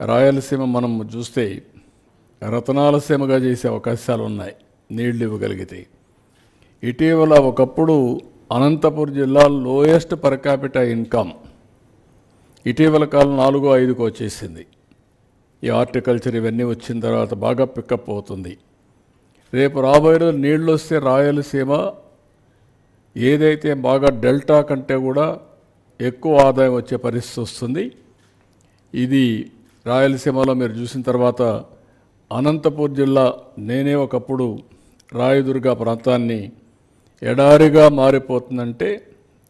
రాయలసీమ మనం చూస్తే రతనాల సీమగా చేసే అవకాశాలు ఉన్నాయి నీళ్లు ఇవ్వగలిగితే. ఇటీవల ఒకప్పుడు అనంతపురం జిల్లా లోయెస్ట్ పర్ క్యాపిటల్ ఇన్కమ్ ఇటీవల కాలం 4-5కు వచ్చేసింది. ఈ హార్టికల్చర్ ఇవన్నీ వచ్చిన తర్వాత బాగా పికప్ అవుతుంది. రేపు రాబోయే రోజు నీళ్ళు వస్తే రాయలసీమ ఏదైతే బాగా డెల్టా కంటే కూడా ఎక్కువ ఆదాయం వచ్చే పరిస్థితి వస్తుంది. ఇది రాయలసీమలో మీరు చూసిన తర్వాత అనంతపూర్ జిల్లా నేనే ఒకప్పుడు రాయదుర్గ ప్రాంతాన్ని ఎడారిగా మారిపోతుందంటే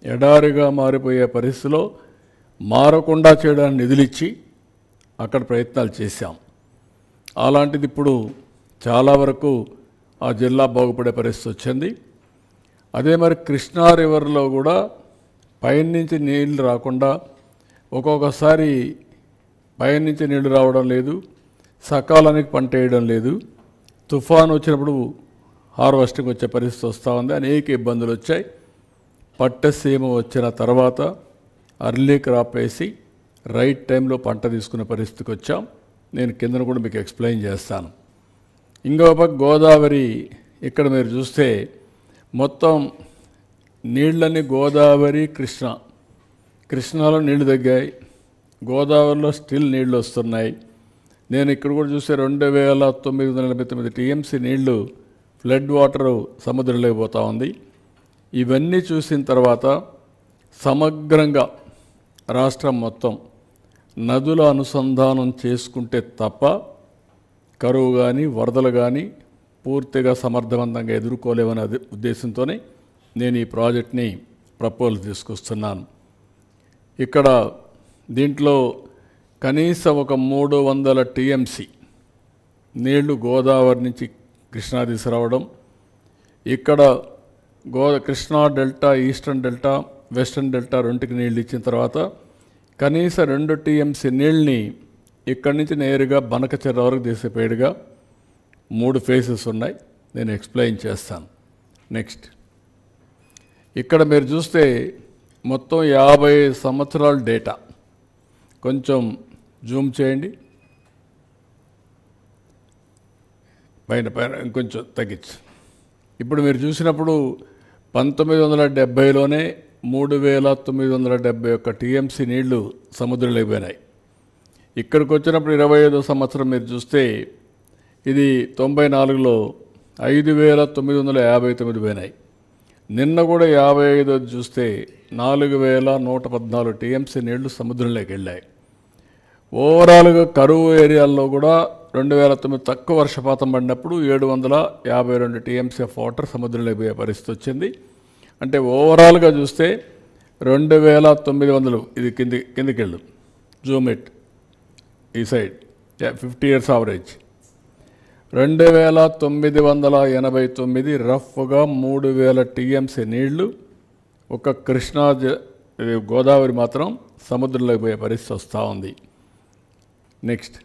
ఎడారిగా మారిపోయే పరిస్థితిలో మారకుండా చేయడానికి నిధులిచ్చి అక్కడ ప్రయత్నాలు చేశాం. అలాంటిది ఇప్పుడు చాలా వరకు ఆ జిల్లా బాగుపడే పరిస్థితి వచ్చింది. అదే మరి కృష్ణా రివర్లో కూడా పైనుంచి నీళ్ళు రాకుండా ఒక్కొక్కసారి పైనుంచి నీళ్లు రావడం లేదు, సకాలానికి పంట వేయడం లేదు, తుఫాను వచ్చినప్పుడు హార్వెస్టింగ్ వచ్చే పరిస్థితి వస్తూ ఉంది. అనేక ఇబ్బందులు వచ్చాయి. పట్టసీమ వచ్చిన తర్వాత అర్లీ క్రాప్ వేసి రైట్ టైంలో పంట తీసుకునే పరిస్థితికి వచ్చాం. నేను కిందను కూడా మీకు ఎక్స్ప్లెయిన్ చేస్తాను. ఇంకో పక్క గోదావరి, ఇక్కడ మీరు చూస్తే మొత్తం నీళ్ళని గోదావరి కృష్ణాలో నీళ్లు తగ్గాయి, గోదావరిలో స్టిల్ నీళ్లు వస్తున్నాయి. నేను ఇక్కడ కూడా చూస్తే 2949 టీఎంసీ నీళ్లు ఫ్లడ్ వాటరు సముద్రంలోకి పోతూ ఉంది. ఇవన్నీ చూసిన తర్వాత సమగ్రంగా రాష్ట్రం మొత్తం నదుల అనుసంధానం చేసుకుంటే తప్ప కరువు కానీ వరదలు కానీ పూర్తిగా సమర్థవంతంగా ఎదుర్కోలేవనే ఉద్దేశంతోనే నేను ఈ ప్రాజెక్ట్ని ప్రపోజల్ తీసుకొస్తున్నాను. ఇక్కడ దీంట్లో కనీసం ఒక 300 టీఎంసీ నీళ్లు గోదావరి నుంచి కృష్ణా తీసుకురావడం, ఇక్కడ Krishna delta, eastern delta, western delta రెండుకి నీళ్ళు ఇచ్చిన తర్వాత కనీసం 2 టీఎంసీ నీళ్ళని ఇక్కడి నుంచి నేరుగా బనకచెర్ల వరకు తీసేపేడుగా 3 ఫేసెస్ ఉన్నాయి. నేను ఎక్స్ప్లెయిన్ చేస్తాను. నెక్స్ట్ ఇక్కడ మీరు చూస్తే మొత్తం 50 సంవత్సరాల డేటా. కొంచెం జూమ్ చేయండి, పైన ఇంకొంచెం తగ్గించు. ఇప్పుడు మీరు చూసినప్పుడు 1970లోనే 3971 టీఎంసీ నీళ్లు సముద్రంలో పోయినాయి. ఇక్కడికి వచ్చినప్పుడు 25వ సంవత్సరం మీరు చూస్తే ఇది 94లో 5959 పోయినాయి. నిన్న కూడా 55 చూస్తే 4114 టీఎంసీ నీళ్లు సముద్రంలోకి వెళ్ళాయి. ఓవరాల్గా కరువు ఏరియాల్లో కూడా 2009 తక్కువ వర్షపాతం పడినప్పుడు 752 టీఎంసీ ఆఫ్ వాటర్ సముద్రంలోకి పోయే పరిస్థితి వచ్చింది. అంటే ఓవరాల్గా చూస్తే 2900, ఇది కిందికి వెళ్ళు, జూమ్ ఇట్ ఈ సైడ్ 50 years యావరేజ్ 2989 రఫ్గా 3000 టీఎంసీ నీళ్లు ఒక కృష్ణా గోదావరి మాత్రం సముద్రంలోకి పోయే పరిస్థితి వస్తూ ఉంది. నెక్స్ట్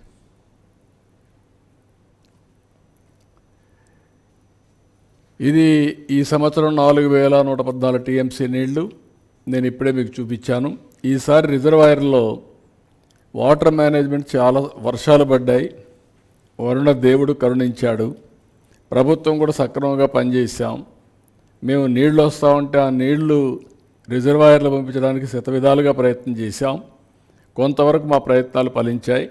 ఇది ఈ సంవత్సరం 4114 టీఎంసీ నీళ్లు నేను ఇప్పుడే మీకు చూపించాను. ఈసారి రిజర్వాయర్లో వాటర్ మేనేజ్మెంట్ చాలా వర్షాలు పడ్డాయి, వరుణ దేవుడు కరుణించాడు, ప్రభుత్వం కూడా సక్రమంగా పనిచేసాం. మేము నీళ్లు వస్తూ ఉంటే ఆ నీళ్లు రిజర్వాయర్లు పంపించడానికి శతవిధాలుగా ప్రయత్నం చేశాం. కొంతవరకు మా ప్రయత్నాలు ఫలించాయి.